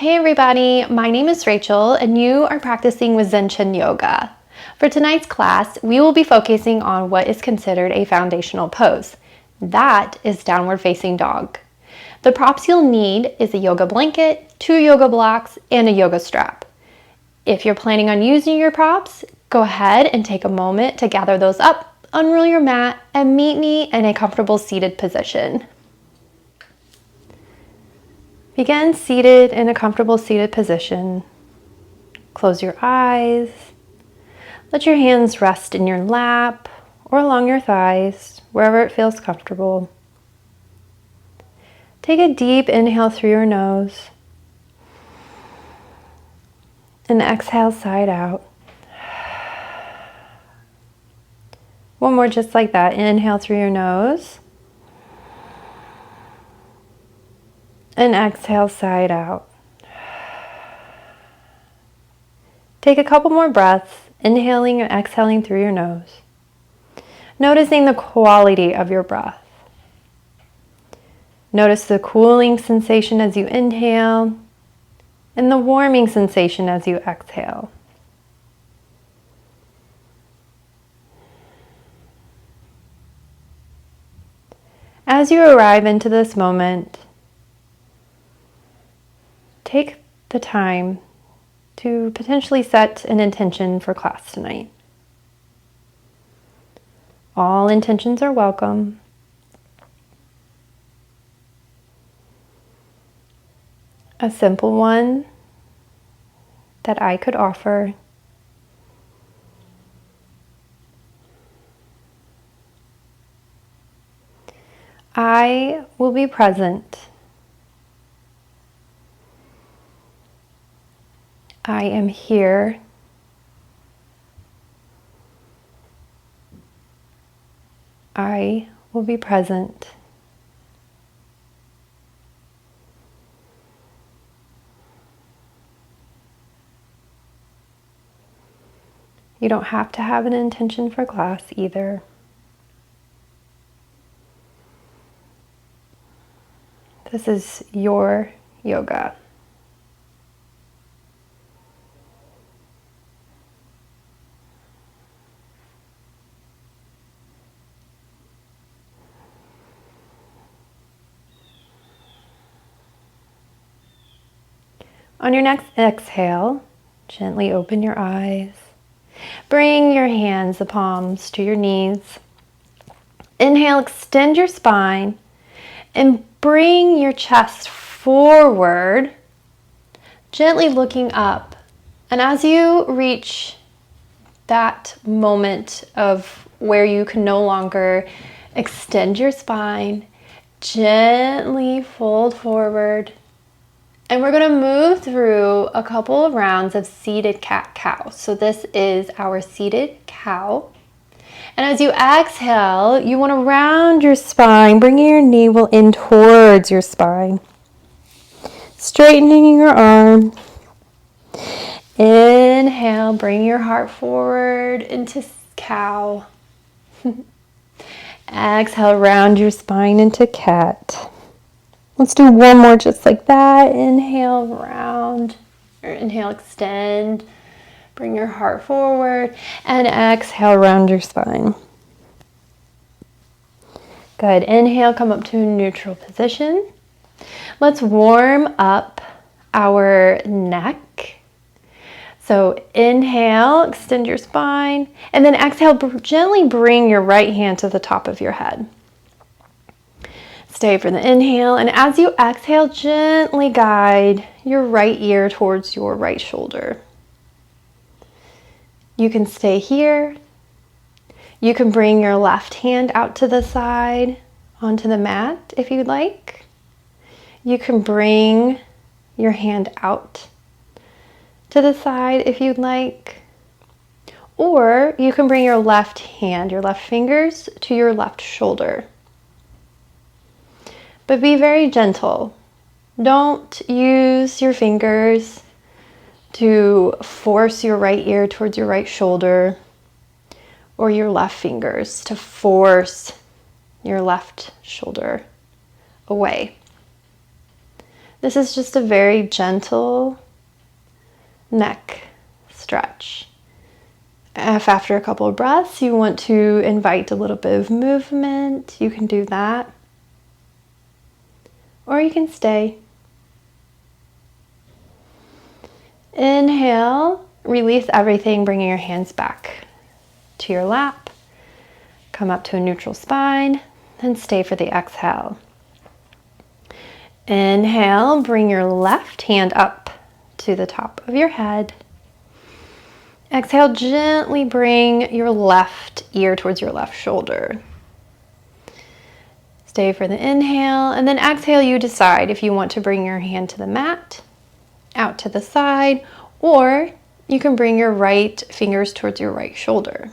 Hey everybody, my name is Rachel and you are practicing with Zen Chin Yoga. For tonight's class, we will be focusing on what is considered a foundational pose. That is downward facing dog. The props you'll need is a yoga blanket, 2 yoga blocks, and a yoga strap. If you're planning on using your props, go ahead and take a moment to gather those up, unroll your mat, and meet me in a comfortable seated position. Begin seated in a comfortable seated position. Close your eyes. Let your hands rest in your lap or along your thighs, wherever it feels comfortable. Take a deep inhale through your nose and exhale side out. One more just like that. Inhale through your nose. And exhale side out. Take a couple more breaths, inhaling and exhaling through your nose. Noticing the quality of your breath. Notice the cooling sensation as you inhale and the warming sensation as you exhale. As you arrive into this moment, take the time to potentially set an intention for class tonight. All intentions are welcome. A simple one that I could offer I will be present. I am here. I will be present. You don't have to have an intention for class either. This is your yoga. On your next exhale, gently open your eyes. Bring your hands, the palms, to your knees. Inhale, extend your spine and bring your chest forward, gently looking up. And as you reach that moment of where you can no longer extend your spine, gently fold forward. And we're going to move through a couple of rounds of seated cat-cow. So this is our seated cow. And as you exhale, you want to round your spine, bringing your navel in towards your spine. Straightening your arm. Inhale, bring your heart forward into cow. Exhale, round your spine into cat. Let's do one more just like that. Inhale, round, or inhale, extend. Bring your heart forward and exhale, round your spine. Good. Inhale, come up to a neutral position. Let's warm up our neck. So inhale, extend your spine, and then exhale, gently bring your right hand to the top of your head. Stay for the inhale, and as you exhale, gently guide your right ear towards your right shoulder. You can stay here. You can bring your left hand out to the side onto the mat if you'd like. You can bring your hand out to the side if you'd like. Or you can bring your left hand, your left fingers to your left shoulder. But be very gentle. Don't use your fingers to force your right ear towards your right shoulder, or your left fingers to force your left shoulder away. This is just a very gentle neck stretch. If after a couple of breaths you want to invite a little bit of movement, you can do that. Or you can stay. Inhale, release everything, bringing your hands back to your lap. Come up to a neutral spine, then stay for the exhale. Inhale, bring your left hand up to the top of your head. Exhale, gently bring your left ear towards your left shoulder. Stay for the inhale, and then exhale, you decide if you want to bring your hand to the mat, out to the side, or you can bring your right fingers towards your right shoulder.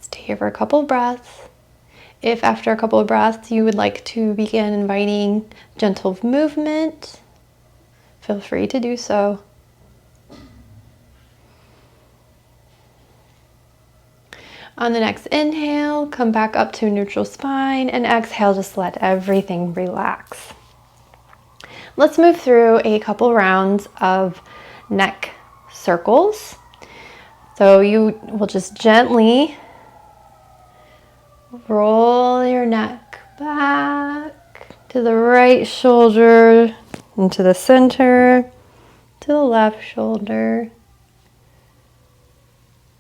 Stay here for a couple of breaths. If after a couple of breaths you would like to begin inviting gentle movement, feel free to do so. On the next inhale, come back up to neutral spine, and exhale, just let everything relax. Let's move through a couple rounds of neck circles. So you will just gently roll your neck back to the right shoulder, into the center, to the left shoulder.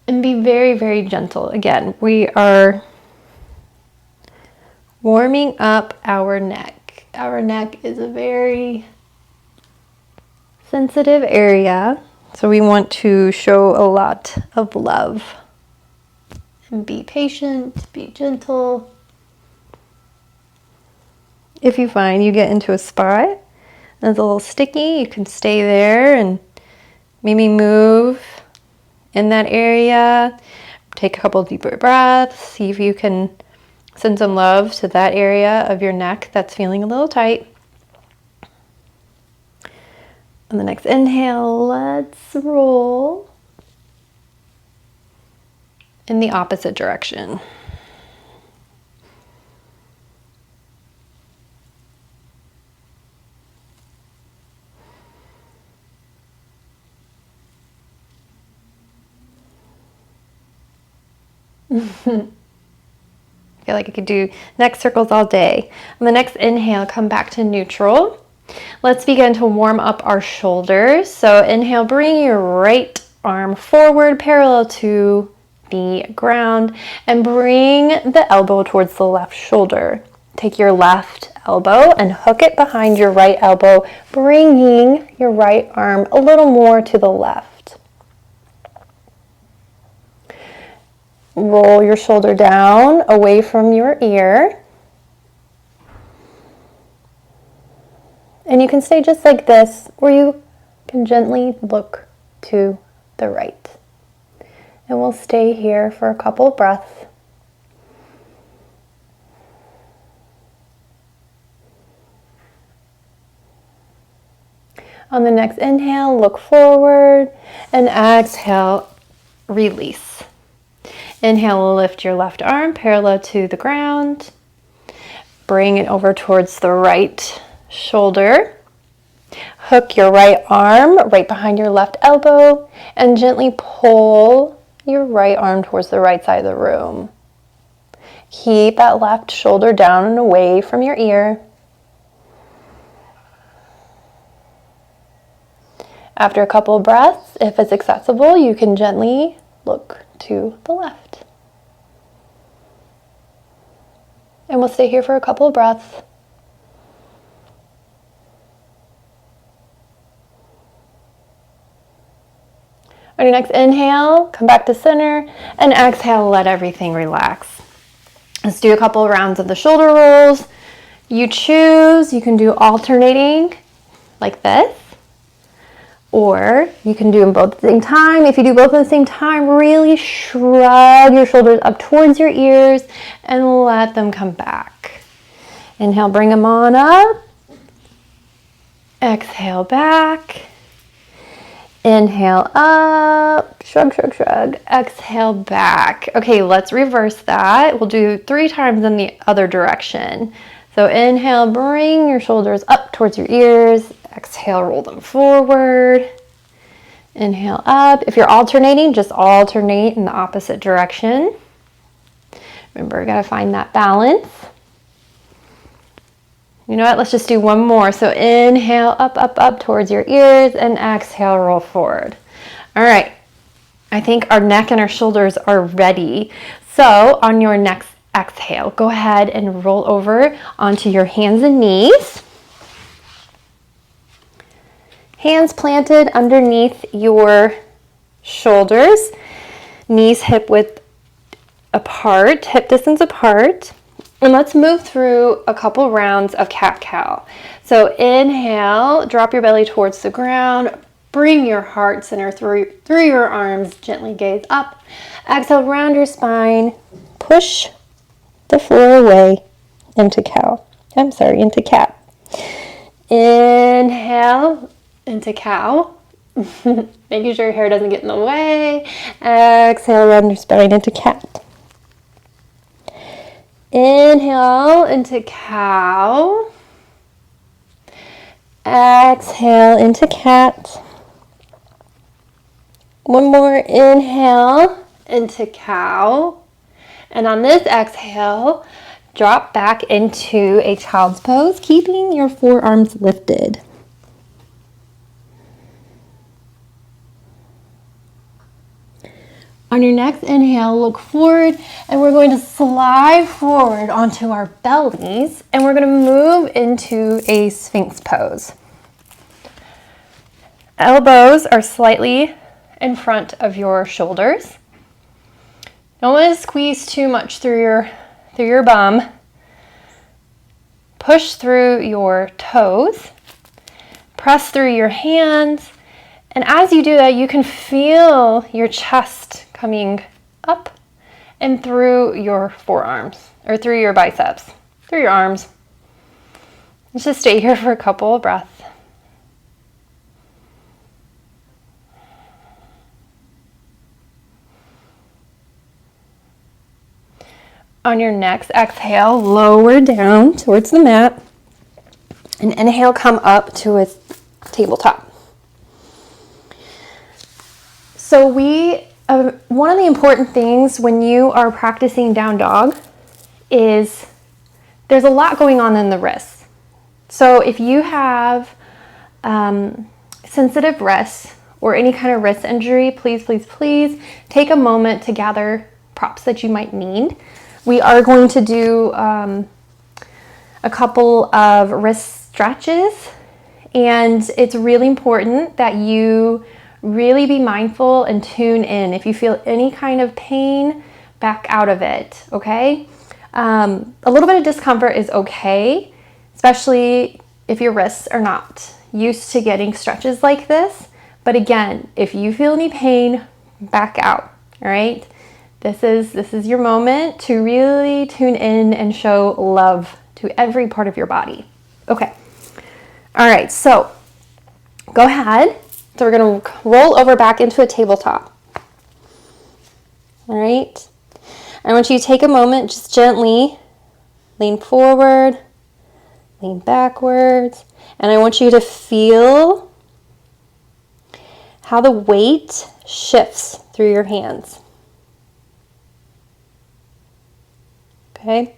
And be very, very gentle. Again, we are warming up our neck. Our neck is a very sensitive area, so we want to show a lot of love. And be patient, be gentle. If you find you get into a spot that's a little sticky, you can stay there and maybe move in that area. Take a couple deeper breaths. See if you can send some love to that area of your neck that's feeling a little tight. On the next inhale, let's roll in the opposite direction. I feel like I could do neck circles all day. On the next inhale, come back to neutral. Let's begin to warm up our shoulders. So inhale, bring your right arm forward, parallel to the ground, and bring the elbow towards the left shoulder. Take your left elbow and hook it behind your right elbow, bringing your right arm a little more to the left. Roll your shoulder down away from your ear. And you can stay just like this, or you can gently look to the right. And we'll stay here for a couple of breaths. On the next inhale, look forward, and exhale, release. Inhale, lift your left arm parallel to the ground. Bring it over towards the right shoulder. Hook your right arm right behind your left elbow and gently pull your right arm towards the right side of the room. Keep that left shoulder down and away from your ear. After a couple of breaths, if it's accessible, you can gently look to the left. And we'll stay here for a couple of breaths. On your next inhale, come back to center, and exhale, let everything relax. Let's do a couple of rounds of the shoulder rolls. You choose, you can do alternating like this, or you can do them both at the same time. If you do both at the same time, really shrug your shoulders up towards your ears and let them come back. Inhale, bring them on up. Exhale, back. Inhale up, shrug, shrug, shrug. Exhale, back. Okay, let's reverse that. We'll do 3 times in the other direction. So inhale, bring your shoulders up towards your ears. Exhale, roll them forward. Inhale up. If you're alternating, just alternate in the opposite direction. Remember, you gotta find that balance. You know what, let's just do one more. So inhale, up, up, up towards your ears, and exhale, roll forward. All right, I think our neck and our shoulders are ready. So on your next exhale, go ahead and roll over onto your hands and knees. Hands planted underneath your shoulders, knees hip width apart, hip distance apart. And let's move through a couple rounds of cat-cow. So inhale, drop your belly towards the ground, bring your heart center through your arms, gently gaze up. Exhale, round your spine, push the floor away into cow. Into cat. Inhale, into cow. Making sure your hair doesn't get in the way. Exhale, round your spine into cat. Inhale into cow. Exhale into cat. One more inhale into cow. And on this exhale, drop back into a child's pose, keeping your forearms lifted. On your next inhale, look forward, and we're going to slide forward onto our bellies, and we're going to move into a Sphinx pose. Elbows are slightly in front of your shoulders. Don't want to squeeze too much through your bum. Push through your toes. Press through your hands. And as you do that, you can feel your chest coming up and through your forearms, or through your biceps, through your arms. Let's just stay here for a couple of breaths. On your next exhale, lower down towards the mat, and inhale, come up to a tabletop. So one of the important things when you are practicing down dog is there's a lot going on in the wrists. So if you have sensitive wrists or any kind of wrist injury, please, please, please take a moment to gather props that you might need. We are going to do a couple of wrist stretches, and it's really important that you really be mindful and tune in. If you feel any kind of pain, back out of it, okay? A little bit of discomfort is okay, especially if your wrists are not used to getting stretches like this. But again, if you feel any pain, back out, all right? This is your moment to really tune in and show love to every part of your body. Okay. All right, so go ahead. So we're going to roll over back into a tabletop. All right. I want you to take a moment, just gently lean forward, lean backwards, and I want you to feel how the weight shifts through your hands. Okay.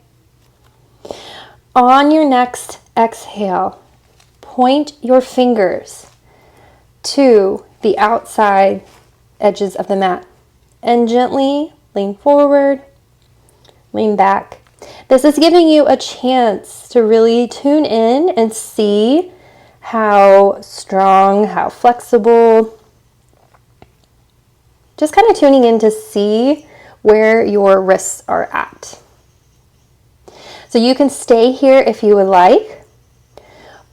On your next exhale, point your fingers to the outside edges of the mat and gently lean forward, lean back. This is giving you a chance to really tune in and see how strong, how flexible. Just kind of tuning in to see where your wrists are at. So you can stay here if you would like,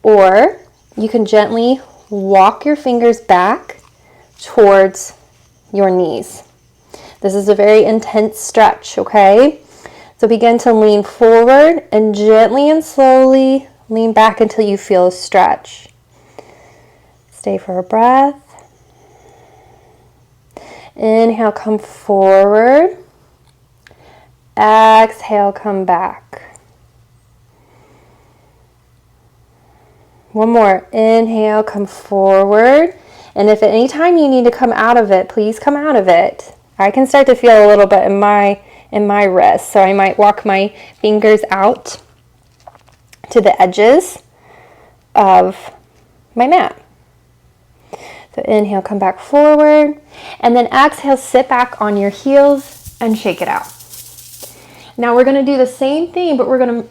or you can gently walk your fingers back towards your knees. This is a very intense stretch, okay? So begin to lean forward and gently and slowly lean back until you feel a stretch. Stay for a breath. Inhale, come forward. Exhale, come back. One more. Inhale, come forward. And if at any time you need to come out of it, please come out of it. I can start to feel a little bit in my wrist, so I might walk my fingers out to the edges of my mat. So inhale, come back forward, and then exhale, sit back on your heels and shake it out. Now we're going to do the same thing, but we're going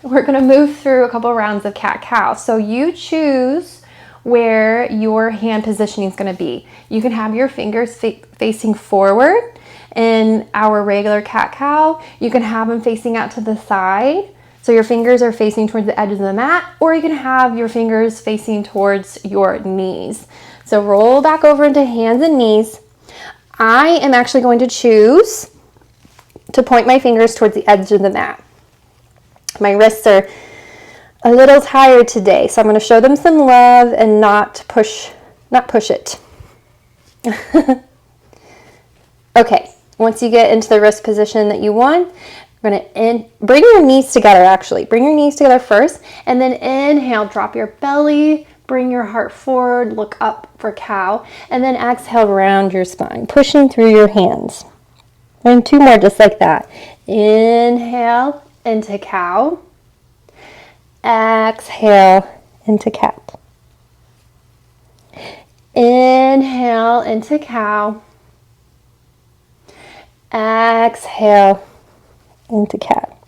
to move through a couple rounds of cat-cow. So you choose where your hand positioning is going to be. You can have your fingers facing forward in our regular cat-cow. You can have them facing out to the side, so your fingers are facing towards the edges of the mat, or you can have your fingers facing towards your knees. So roll back over into hands and knees. I am actually going to choose to point my fingers towards the edge of the mat. My wrists are a little tired today, so I'm going to show them some love and not push it. Okay, once you get into the wrist position that you want, we're going to bring your knees together actually. Bring your knees together first, and then inhale, drop your belly, bring your heart forward, look up for cow, and then exhale, round your spine, pushing through your hands. And two more just like that. Inhale into cow. Exhale into cat. Inhale into cow. Exhale into cat.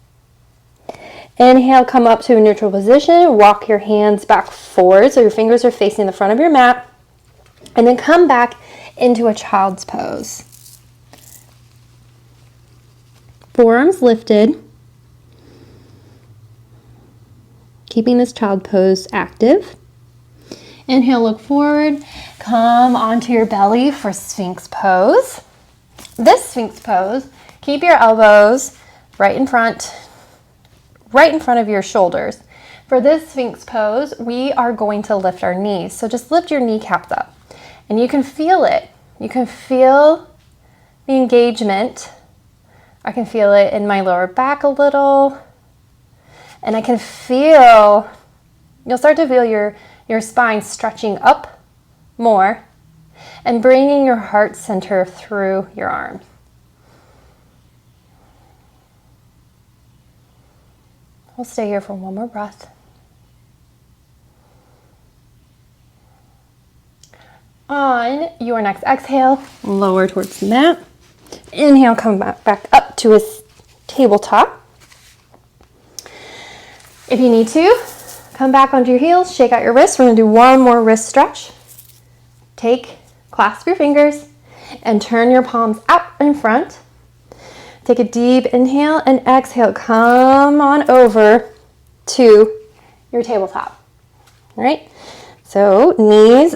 Inhale, come up to a neutral position. Walk your hands back forward so your fingers are facing the front of your mat. And then come back into a child's pose. Forearms lifted. Keeping this child pose active. Inhale, look forward. Come onto your belly for Sphinx pose. This Sphinx pose, keep your elbows right in front of your shoulders. For this Sphinx pose, we are going to lift our knees. So just lift your kneecaps up. And you can feel it. You can feel the engagement. I can feel it in my lower back a little. And I can feel, you'll start to feel your spine stretching up more and bringing your heart center through your arms. We'll stay here for one more breath. On your next exhale, lower towards the mat. Inhale, come back up to a tabletop. If you need to, come back onto your heels, shake out your wrists. We're going to do one more wrist stretch. Clasp your fingers and turn your palms out in front. Take a deep inhale and exhale. Come on over to your tabletop. All right? So knees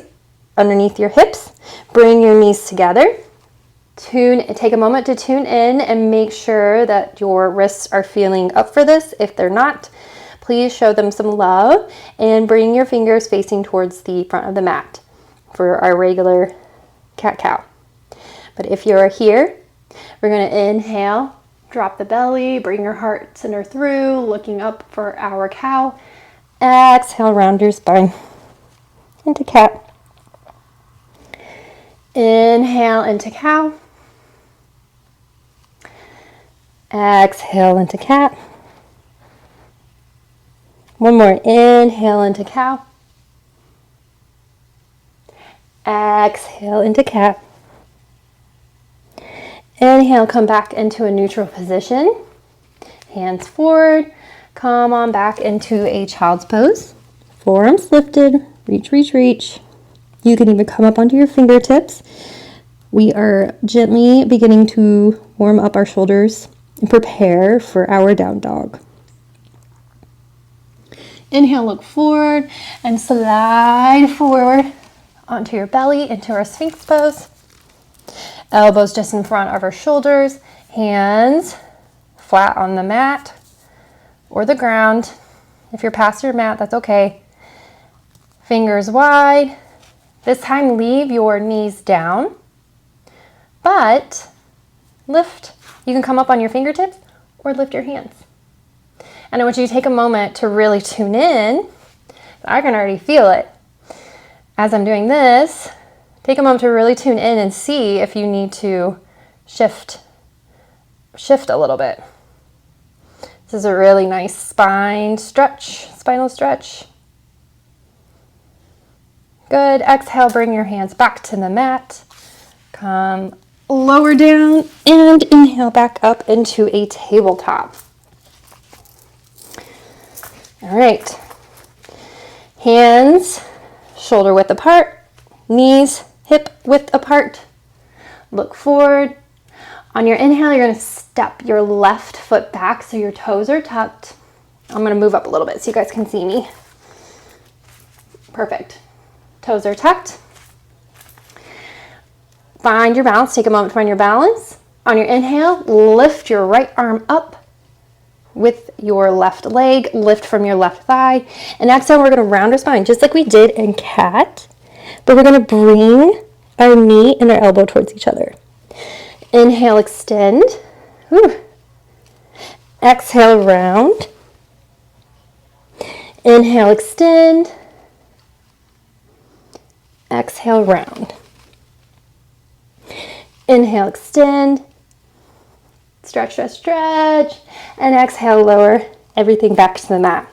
underneath your hips. Bring your knees together. Take a moment to tune in and make sure that your wrists are feeling up for this. If they're not, please show them some love and bring your fingers facing towards the front of the mat for our regular cat-cow. But if you're here, we're going to inhale, drop the belly, bring your heart center through, looking up for our cow. Exhale, round your spine into cat. Inhale into cow. Exhale into cat. One more. Inhale into cow. Exhale into cat. Inhale, come back into a neutral position. Hands forward. Come on back into a child's pose. Forearms lifted. Reach, reach, reach. You can even come up onto your fingertips. We are gently beginning to warm up our shoulders and prepare for our down dog. Inhale, look forward and slide forward onto your belly into our Sphinx pose. Elbows just in front of our shoulders, hands flat on the mat or the ground. If you're past your mat, that's okay. Fingers wide. This time, leave your knees down, but lift. You can come up on your fingertips or lift your hands. And I want you to take a moment to really tune in. I can already feel it. As I'm doing this, take a moment to really tune in and see if you need to shift a little bit. This is a really nice spinal stretch. Good. Exhale, bring your hands back to the mat. Come lower down and inhale back up into a tabletop. All right. Hands shoulder width apart, knees hip width apart. Look forward. On your inhale, you're going to step your left foot back so your toes are tucked. I'm going to move up a little bit so you guys can see me. Perfect. Toes are tucked. Find your balance. Take a moment to find your balance. On your inhale, lift your right arm up with your left leg. Lift from your left thigh. And exhale, we're going to round our spine just like we did in cat. But we're going to bring our knee and our elbow towards each other. Inhale, extend. Whew. Exhale, round. Inhale, extend. Exhale, round. Inhale, extend. Stretch, stretch, stretch. And exhale, lower everything back to the mat.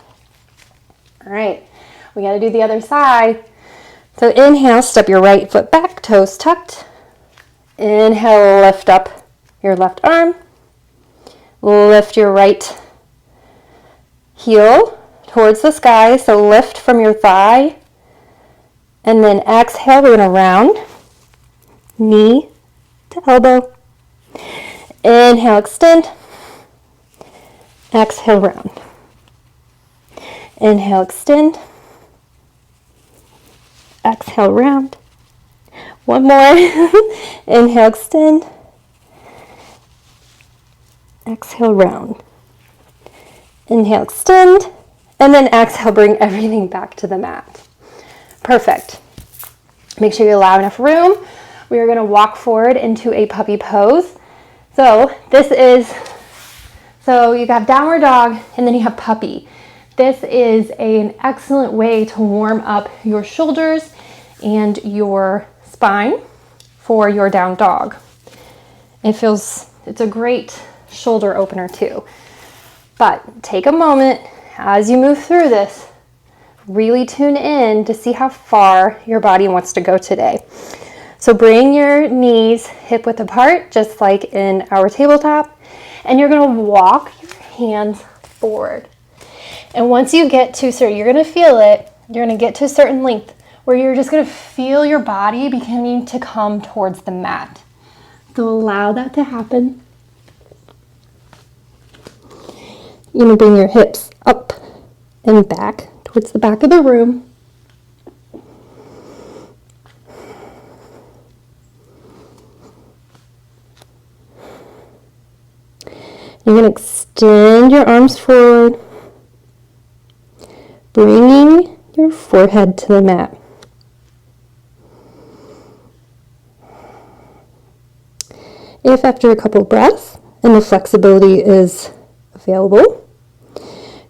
All right, we got to do the other side. So inhale, step your right foot back, toes tucked. Inhale, lift up your left arm. Lift your right heel towards the sky. So lift from your thigh. And then exhale, we're going to round. Knee to elbow. Inhale, extend. Exhale, round. Inhale, extend. Exhale, round. One more. Inhale, extend. Exhale, round. Inhale, extend. And then exhale, bring everything back to the mat. Perfect. Make sure you allow enough room. We are going to walk forward into a puppy pose. So you have downward dog and then you have puppy. This is an excellent way to warm up your shoulders and your spine for your down dog. It's a great shoulder opener too. But take a moment as you move through this, really tune in to see how far your body wants to go today. So bring your knees hip width apart, just like in our tabletop, and you're going to walk your hands forward. And once you get to you're going to feel it, you're going to get to a certain length where you're just going to feel your body beginning to come towards the mat. So allow that to happen. You're going to bring your hips up and back towards the back of the room. You're going to extend your arms forward, bringing your forehead to the mat. If after a couple breaths and the flexibility is available,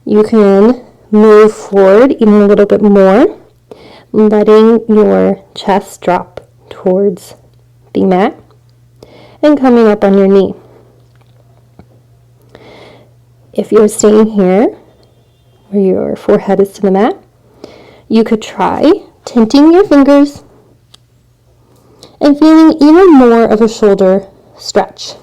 you can move forward even a little bit more, letting your chest drop towards the mat and coming up on your knee. If you're staying here, where your forehead is to the mat, you could try tinting your fingers and feeling even more of a shoulder stretch.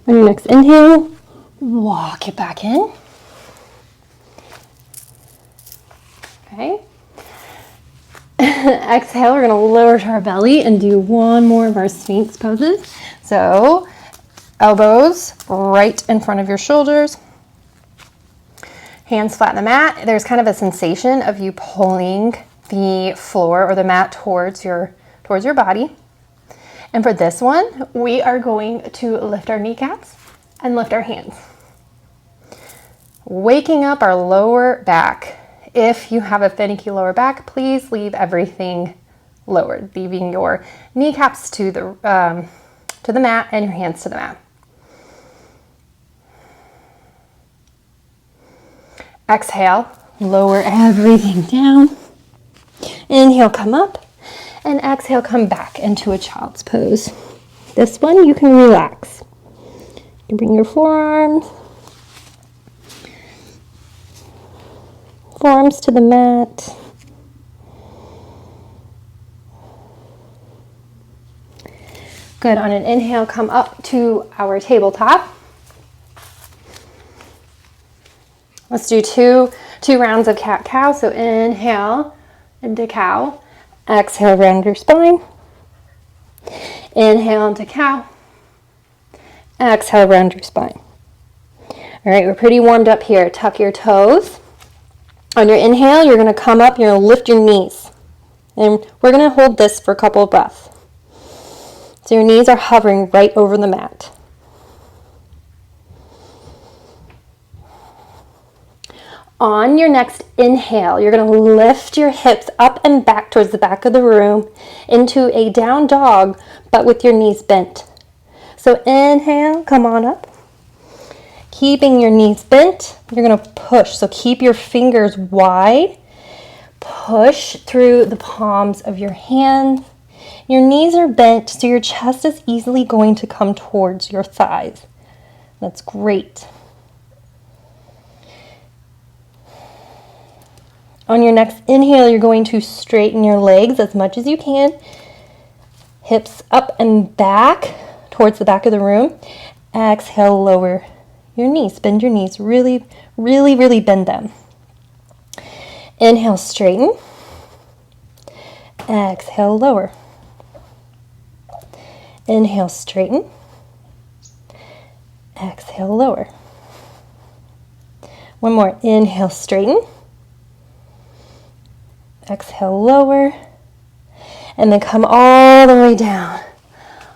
On your next inhale, walk it back in. Okay. Exhale, we're going to lower to our belly and do one more of our Sphinx poses. So, elbows right in front of your shoulders. Hands flat on the mat. There's kind of a sensation of you pulling the floor or the mat towards your body. And for this one, we are going to lift our kneecaps and lift our hands. Waking up our lower back. If you have a finicky lower back, please leave everything lowered, leaving your kneecaps to to the mat and your hands to the mat. Exhale, lower everything down. Inhale, come up, and exhale, come back into a child's pose. This one you can relax. You can bring your forearms to the mat. Good. On an inhale, come up to our tabletop. Let's do two rounds of cat-cow. So inhale into cow. Exhale, round your spine. Inhale into cow. Exhale, round your spine. All right, we're pretty warmed up here. Tuck your toes. On your inhale, you're going to come up, you're going to lift your knees. And we're going to hold this for a couple of breaths. So your knees are hovering right over the mat. On your next inhale, you're going to lift your hips up and back towards the back of the room into a down dog, but with your knees bent. So inhale, come on up. Keeping your knees bent, you're going to push. So keep your fingers wide. Push through the palms of your hands. Your knees are bent, so your chest is easily going to come towards your thighs. That's great. On your next inhale, you're going to straighten your legs as much as you can. Hips up and back towards the back of the room. Exhale, lower your knees. Bend your knees. Really, really, really bend them. Inhale, straighten. Exhale, lower. Inhale, straighten. Exhale, lower. One more. Inhale, straighten. Exhale, lower. And then come all the way down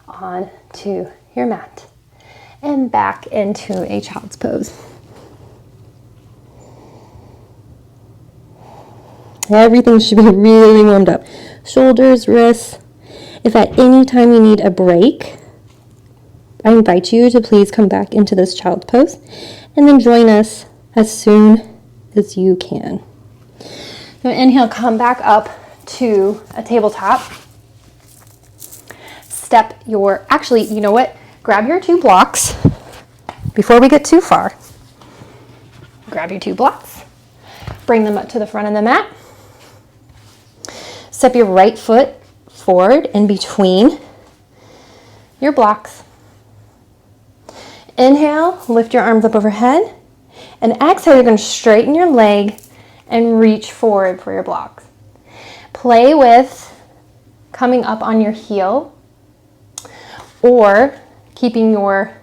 onto your mat. And back into a child's pose. Everything should be really warmed up. Shoulders, wrists. If at any time you need a break, I invite you to please come back into this child's pose and then join us as soon as you can. So inhale, come back up to a tabletop. Actually, you know what? Grab your 2 blocks before we get too far. Grab your 2 blocks. Bring them up to the front of the mat. Step your right foot forward in between your blocks. Inhale, lift your arms up overhead. And exhale, you're going to straighten your leg and reach forward for your blocks. Play with coming up on your heel or keeping your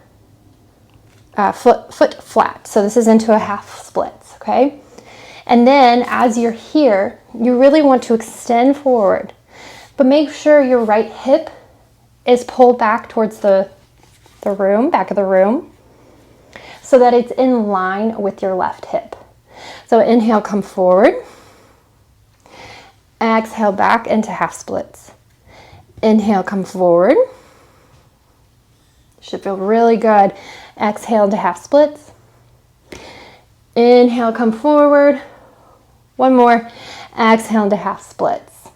foot flat. So this is into a half splits, okay? And then as you're here, you really want to extend forward, but make sure your right hip is pulled back towards the room, back of the room, so that it's in line with your left hip. So inhale, come forward. Exhale, back into half splits. Inhale, come forward. Should feel really good. Exhale to half splits. Inhale, come forward. One more. Exhale to half splits.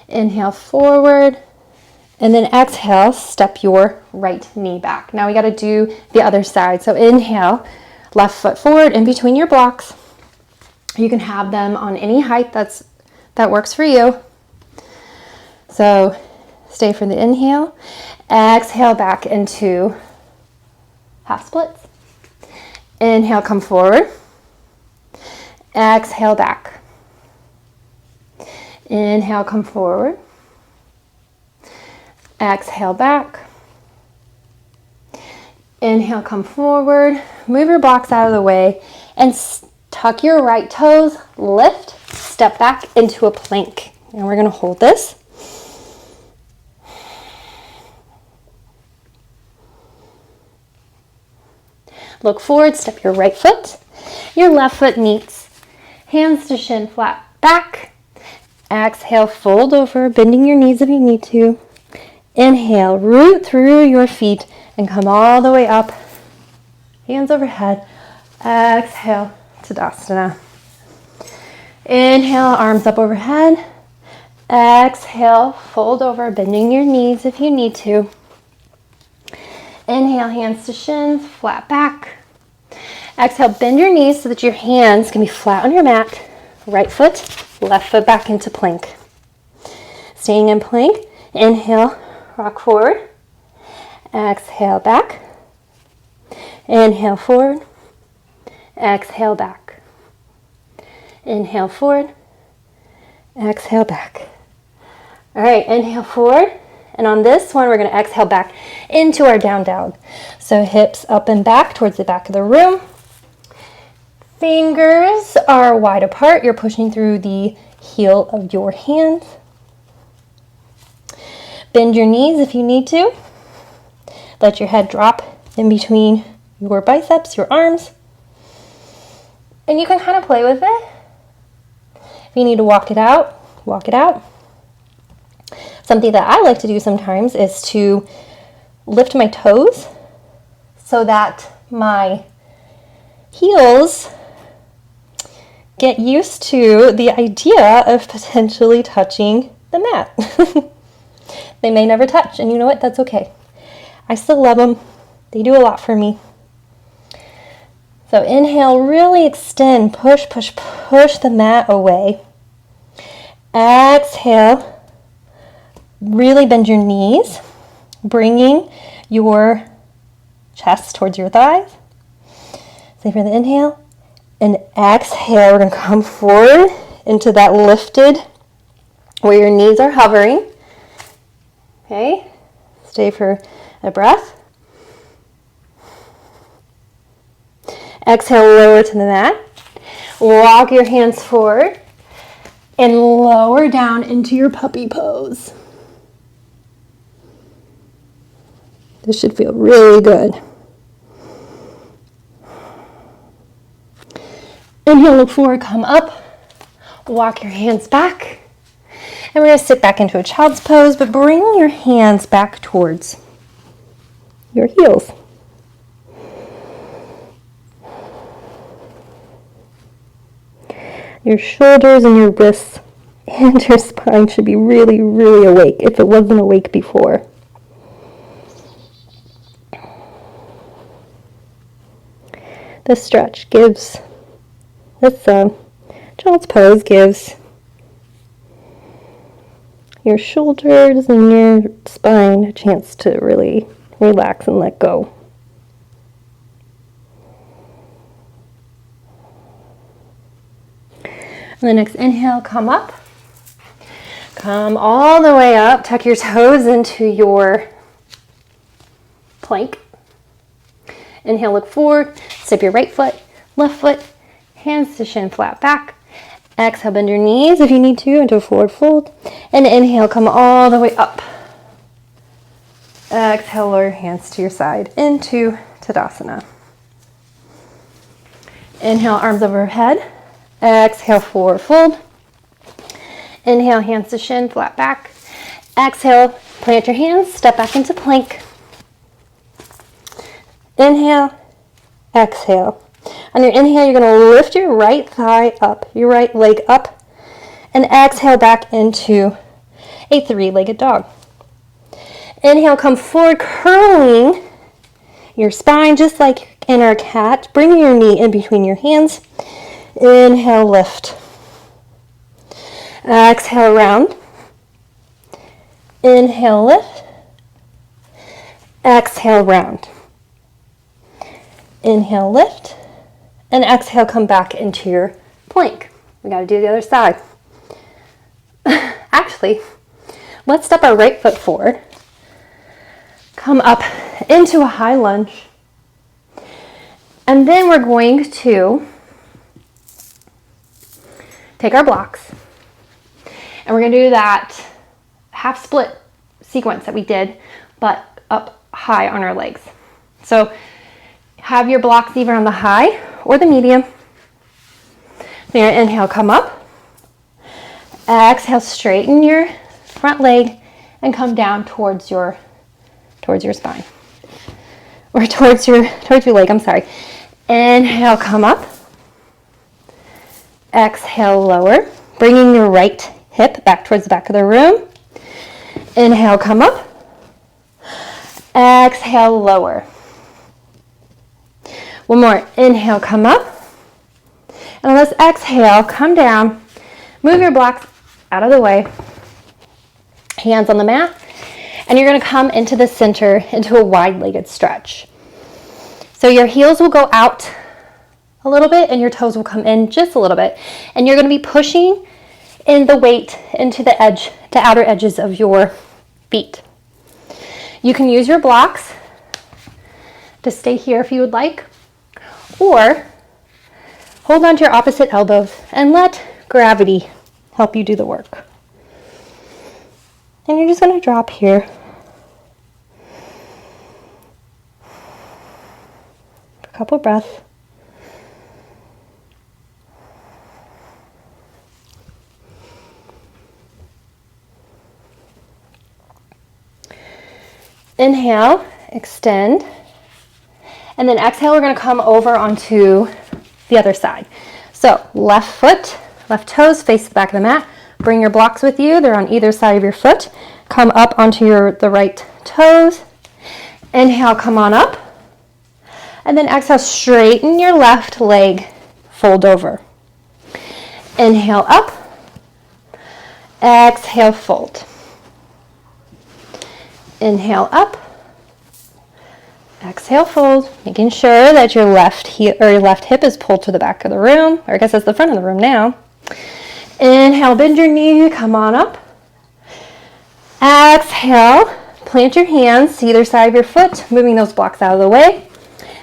Inhale, forward. And then exhale, step your right knee back. Now we got to do the other side. So inhale, left foot forward in between your blocks. You can have them on any height that works for you. So stay for the inhale. Exhale back into half splits. Inhale, come forward. Exhale back. Inhale, come forward. Exhale back. Inhale, come forward. Move your blocks out of the way and tuck your right toes, lift, step back into a plank. And we're going to hold this. Look forward, step your right foot. Your left foot meets. Hands to shin, flat back. Exhale, fold over, bending your knees if you need to. Inhale, root through your feet and come all the way up. Hands overhead. Exhale, Tadasana. Inhale, arms up overhead. Exhale, fold over, bending your knees if you need to. Inhale, hands to shins, flat back. Exhale, bend your knees so that your hands can be flat on your mat. Right foot, left foot back into plank. Staying in plank, inhale, rock forward. Exhale, back. Inhale, forward. Exhale, back. Inhale, forward. Exhale, back. All right, inhale, forward. And on this one, we're going to exhale back into our down dog. So hips up and back towards the back of the room. Fingers are wide apart. You're pushing through the heel of your hands. Bend your knees if you need to. Let your head drop in between your biceps, your arms. And you can kind of play with it. If you need to walk it out, walk it out. Something that I like to do sometimes is to lift my toes so that my heels get used to the idea of potentially touching the mat. They may never touch, and you know what? That's okay. I still love them. They do a lot for me. So inhale, really extend, push, push, push the mat away. Exhale. Really bend your knees, bringing your chest towards your thighs. Same for the inhale. And exhale, we're going to come forward into that lifted, where your knees are hovering. Okay, stay for a breath. Exhale, lower to the mat. Walk your hands forward and lower down into your puppy pose. This should feel really good. Inhale, look forward, come up. Walk your hands back. And we're going to sit back into a child's pose, but bring your hands back towards your heels. Your shoulders and your wrists and your spine should be really, really awake if it wasn't awake before. This stretch gives, this child's pose gives your shoulders and your spine a chance to really relax and let go. And the next inhale, come up. Come all the way up, tuck your toes into your plank. Inhale, look forward, step your right foot, left foot, hands to shin, flat back. Exhale, bend your knees if you need to into a forward fold. And inhale, come all the way up. Exhale, lower your hands to your side into Tadasana. Inhale, arms overhead. Exhale, forward fold. Inhale, hands to shin, flat back. Exhale, plant your hands, step back into plank. Inhale, exhale. On your inhale, you're going to lift your right thigh up, your right leg up, and exhale back into a three-legged dog. Inhale, come forward, curling your spine just like in our cat. Bring your knee in between your hands. Inhale, lift. Exhale, round. Inhale, lift. Exhale, round. Inhale, lift. And exhale, come back into your plank. We got to do the other side. Actually, let's step our right foot forward. Come up into a high lunge. And then we're going to take our blocks. And we're going to do that half split sequence that we did, but up high on our legs. So have your blocks either on the high or the medium. So you're gonna inhale, come up. Exhale, straighten your front leg. and come down towards your spine. Or towards your leg, I'm sorry. Inhale, come up. Exhale, lower. Bringing your right hip back towards the back of the room. Inhale, come up. Exhale, lower. One more. Inhale, come up. And let's exhale, come down. Move your blocks out of the way. Hands on the mat. And you're going to come into the center, into a wide-legged stretch. So your heels will go out a little bit and your toes will come in just a little bit. And you're going to be pushing in the weight into the outer edges of your feet. You can use your blocks to stay here if you would like, or hold on to your opposite elbows and let gravity help you do the work. And you're just going to drop here. A couple breaths. Inhale, extend, and then exhale, we're going to come over onto the other side. So left foot, left toes face the back of the mat. Bring your blocks with you. They're on either side of your foot. Come up onto the right toes. Inhale, come on up. And then exhale, straighten your left leg, fold over. Inhale, up. Exhale, fold. Inhale, up. Exhale, fold. Making sure that your left hip is pulled to the back of the room, or I guess that's the front of the room now. Inhale, bend your knee, come on up. Exhale, plant your hands to either side of your foot, moving those blocks out of the way.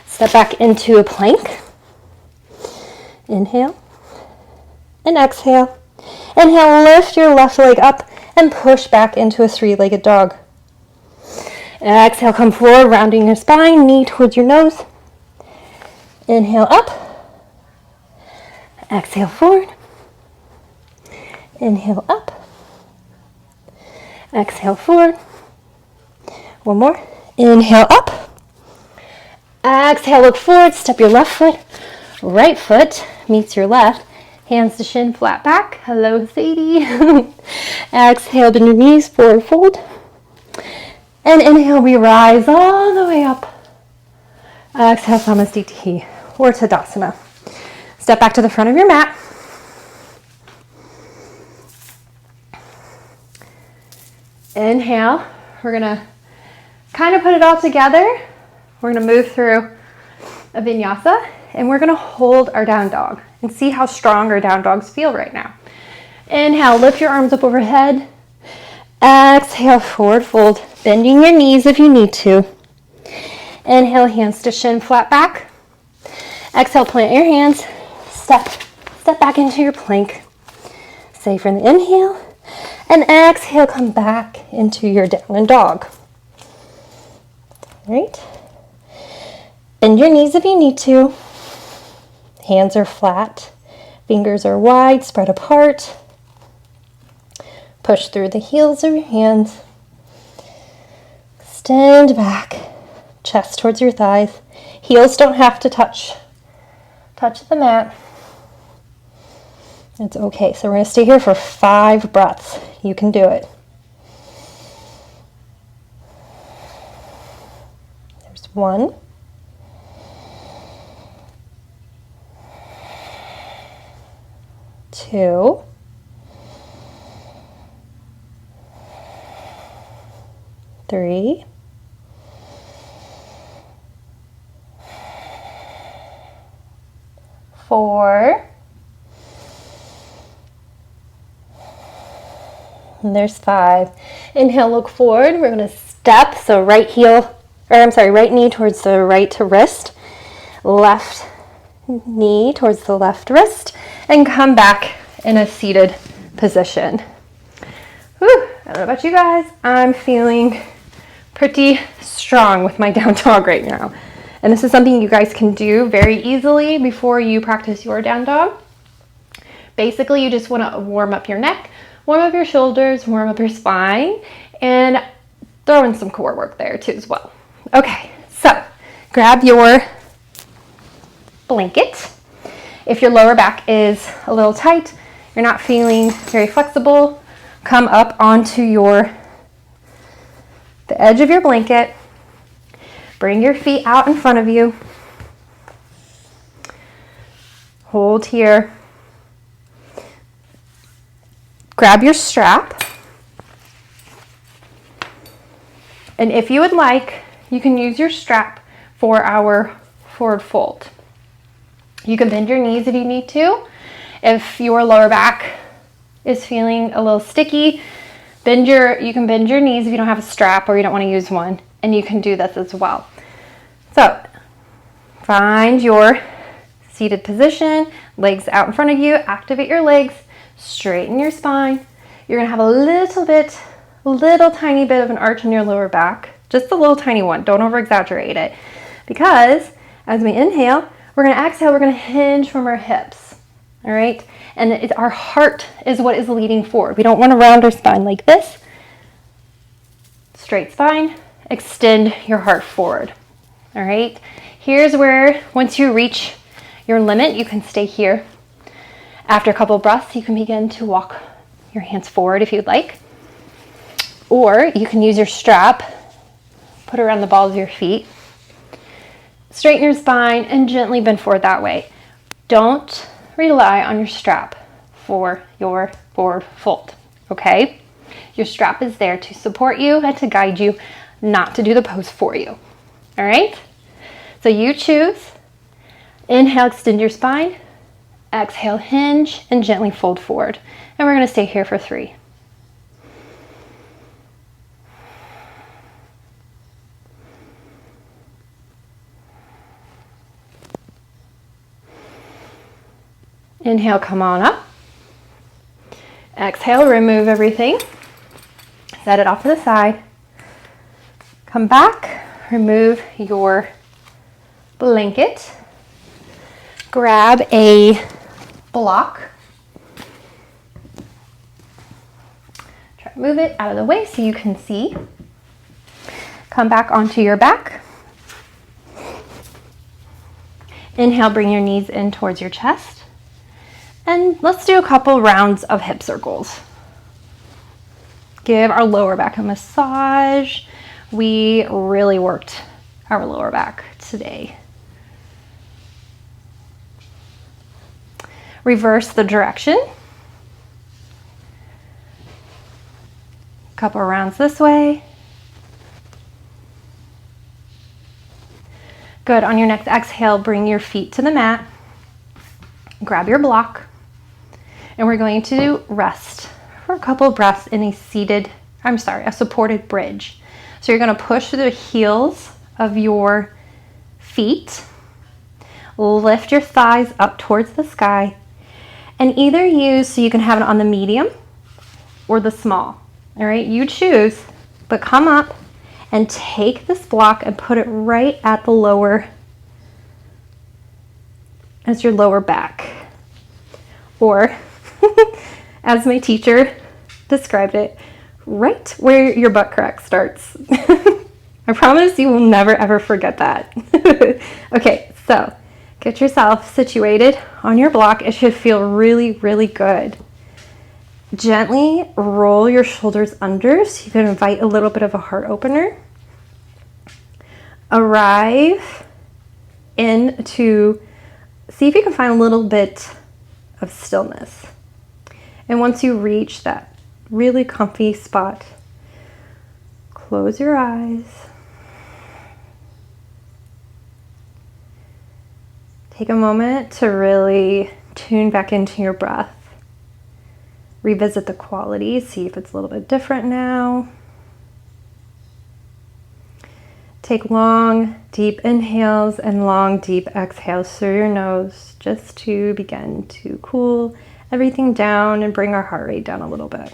Step back into a plank. Inhale and exhale. Inhale, lift your left leg up and push back into a three-legged dog. Exhale, come forward, rounding your spine, knee towards your nose. Inhale, up. Exhale, forward. Inhale, up. Exhale, forward. One more. Inhale, up. Exhale, look forward, step your left foot. Right foot meets your left. Hands to shin, flat back. Hello, Sadie. Exhale, bend your knees, forward fold. And inhale, we rise all the way up. Exhale, Samasthiti or Tadasana. Step back to the front of your mat. Inhale, we're gonna kind of put it all together. We're gonna move through a vinyasa and we're gonna hold our down dog and see how strong our down dogs feel right now. Inhale, lift your arms up overhead. Exhale, forward fold, bending your knees if you need to. Inhale, hands to shin, flat back. Exhale, plant your hands, step back into your plank. Stay for the inhale, and exhale, come back into your down and dog. All right. Bend your knees if you need to. Hands are flat, fingers are wide, spread apart. Push through the heels of your hands. Extend back, chest towards your thighs. Heels don't have to touch the mat. It's okay. So we're going to stay here for 5 breaths. You can do it. There's 1. 2. 3. 4. And there's 5. Inhale, look forward. We're going to step. So right knee towards the right wrist. Left knee towards the left wrist. And come back in a seated position. Whew, I don't know about you guys. I'm feeling pretty strong with my down dog right now. And this is something you guys can do very easily before you practice your down dog. Basically, you just want to warm up your neck, warm up your shoulders, warm up your spine, and throw in some core work there too as well. Okay, so grab your blanket. If your lower back is a little tight, you're not feeling very flexible, come up onto the edge of your blanket. Bring your feet out in front of you. Hold here. Grab your strap. And if you would like, you can use your strap for our forward fold. You can bend your knees if you need to. If your lower back is feeling a little sticky, you can bend your knees if you don't have a strap or you don't want to use one, and you can do this as well. So find your seated position, legs out in front of you, activate your legs, straighten your spine. You're gonna have a little tiny bit of an arch in your lower back, just a little tiny one. Don't over exaggerate it, because as we inhale, we're gonna exhale, we're gonna hinge from our hips, all right? And our heart is what is leading forward. We don't wanna round our spine like this. Straight spine, extend your heart forward, all right? Here's where, once you reach your limit, you can stay here. After a couple of breaths, you can begin to walk your hands forward if you'd like. Or you can use your strap, put it around the balls of your feet, straighten your spine, and gently bend forward that way. Don't rely on your strap for your forward fold, okay? Your strap is there to support you and to guide you, not to do the pose for you, all right? So you choose. Inhale, extend your spine. Exhale, hinge, and gently fold forward. And we're gonna stay here for 3. Inhale, come on up. Exhale, remove everything. Set it off to the side. Come back, remove your blanket. Grab a block. Try to move it out of the way so you can see. Come back onto your back. Inhale, bring your knees in towards your chest. And let's do a couple rounds of hip circles. Give our lower back a massage. We really worked our lower back today. Reverse the direction. Couple rounds this way. Good. On your next exhale, bring your feet to the mat. Grab your block. And we're going to rest for a couple of breaths in a supported bridge. So you're going to push through the heels of your feet. Lift your thighs up towards the sky. And either use, so you can have it on the medium or the small. All right, you choose, but come up and take this block and put it right at the lower, as your lower back. Or, as my teacher described it, right where your butt crack starts. I promise you will never ever forget that. Okay, so get yourself situated on your block. It should feel really, really good. Gently roll your shoulders under so you can invite a little bit of a heart opener. Arrive into, see if you can find a little bit of stillness. And once you reach that really comfy spot, close your eyes. Take a moment to really tune back into your breath. Revisit the quality, see if it's a little bit different now. Take long, deep inhales and long, deep exhales through your nose just to begin to cool everything down and bring our heart rate down a little bit.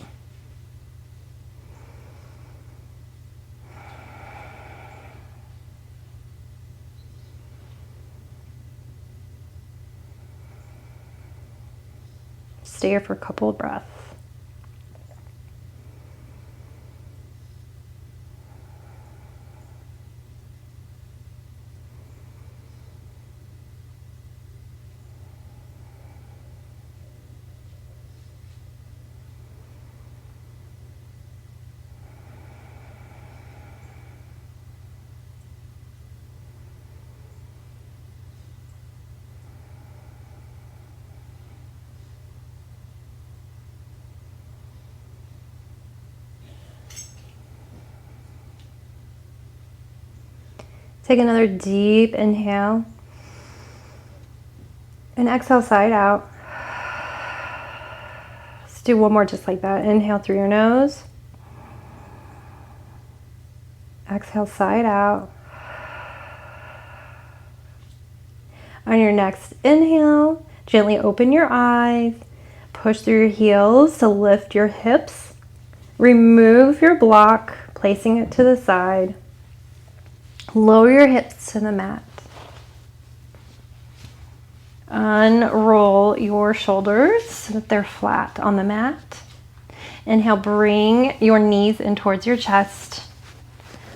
Stay here for a couple of breaths. Take another deep inhale. And exhale, side out. Let's do one more just like that. Inhale through your nose. Exhale, side out. On your next inhale, gently open your eyes. Push through your heels to lift your hips. Remove your block, placing it to the side. Lower your hips to the mat. Unroll your shoulders so that they're flat on the mat. Inhale, bring your knees in towards your chest.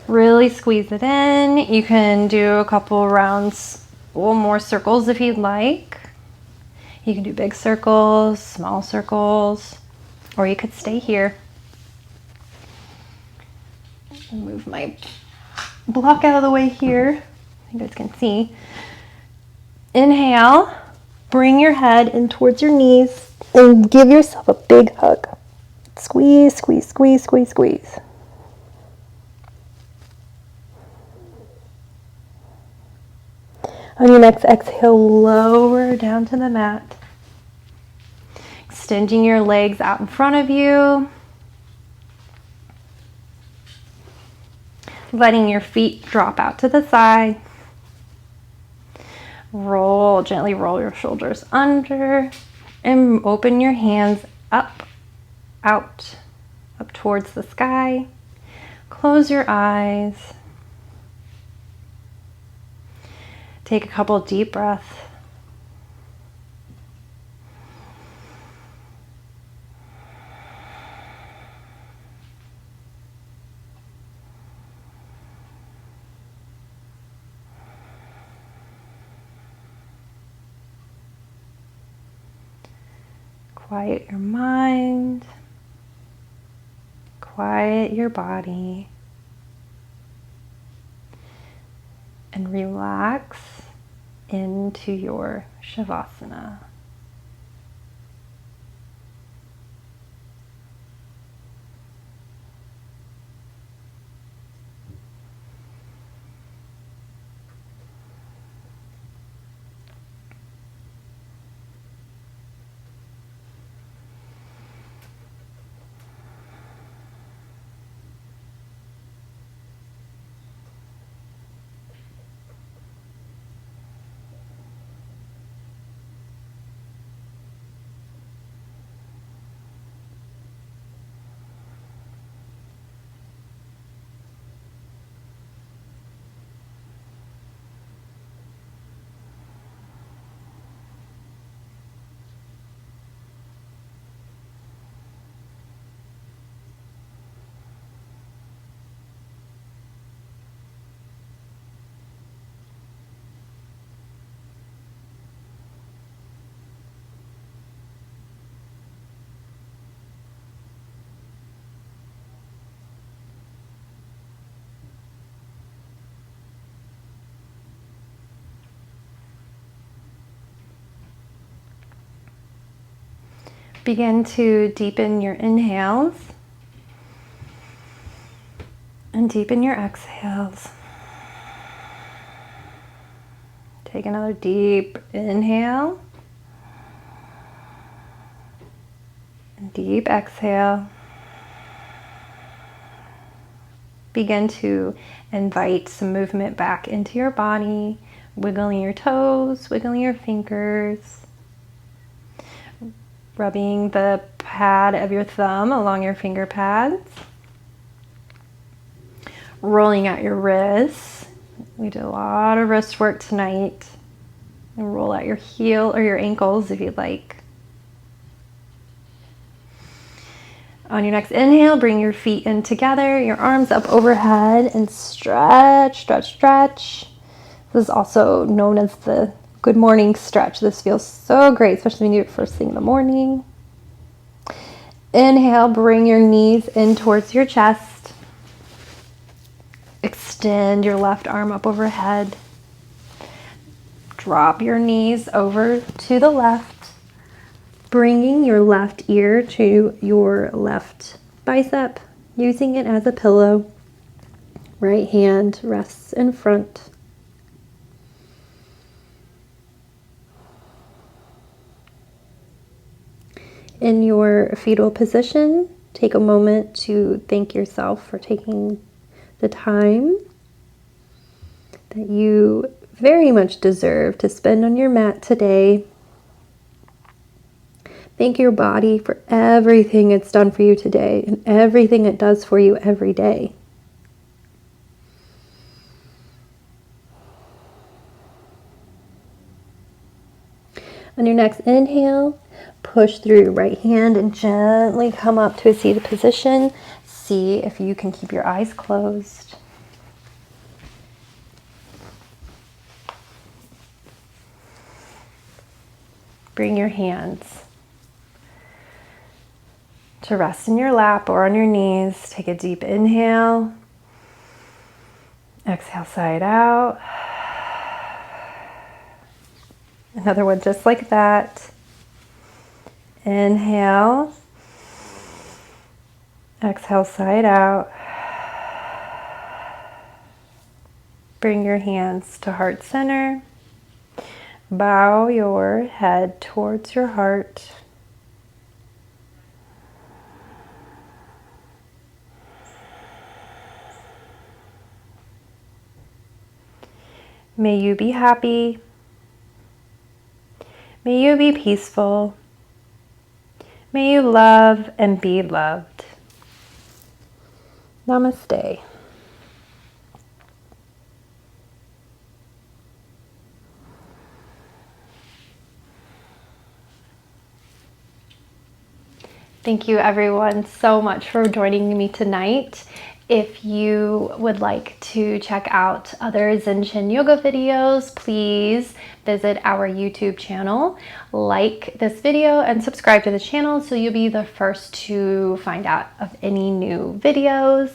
Really squeeze it in. You can do a couple rounds, a little more circles if you'd like. You can do big circles, small circles, or you could stay here. Move my block out of the way here. You guys can see. Inhale, bring your head in towards your knees and give yourself a big hug. Squeeze, squeeze, squeeze, squeeze, squeeze. On your next exhale, lower down to the mat. Extending your legs out in front of you. Letting your feet drop out to the side. Roll, gently roll your shoulders under and open your hands up, out, up towards the sky. Close your eyes. Take a couple deep breaths. Quiet your mind, quiet your body, and relax into your Shavasana. Begin to deepen your inhales and deepen your exhales. Take another deep inhale and deep exhale. Begin to invite some movement back into your body, wiggling your toes, wiggling your fingers. Rubbing the pad of your thumb along your finger pads. Rolling out your wrists. We did a lot of wrist work tonight. And roll out your heel or your ankles if you'd like. On your next inhale, bring your feet in together, your arms up overhead, and stretch, stretch, stretch. This is also known as the good morning stretch. This feels so great, especially when you do it first thing in the morning. Inhale, bring your knees in towards your chest. Extend your left arm up overhead. Drop your knees over to the left, bringing your left ear to your left bicep, using it as a pillow. Right hand rests in front. in your fetal position, take a moment to thank yourself for taking the time that you very much deserve to spend on your mat today. Thank your body for everything it's done for you today and everything it does for you every day. On your next inhale, push through your right hand and gently come up to a seated position. See if you can keep your eyes closed. Bring your hands to rest in your lap or on your knees. Take a deep inhale. Exhale, side out. Another one just like that. Inhale. Exhale, side out. Bring your hands to heart center. Bow your head towards your heart. May you be happy. May you be peaceful. May you love and be loved. Namaste. Thank you everyone so much for joining me tonight. If you would like to check out other Zen Shin Yoga videos, please visit our YouTube channel, like this video, and subscribe to the channel so you'll be the first to find out of any new videos.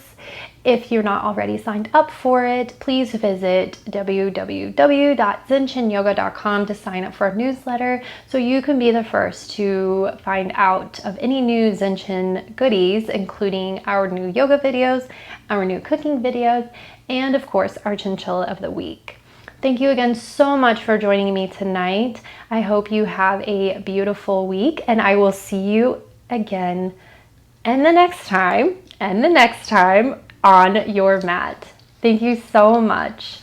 If you're not already signed up for it, please visit www.zenshinyoga.com to sign up for a newsletter so you can be the first to find out of any new Zen Shin goodies, including our new yoga videos, our new cooking videos, and of course our chinchilla of the week. Thank you again so much for joining me tonight. I hope you have a beautiful week, and I will see you again and the next time on your mat. Thank you so much.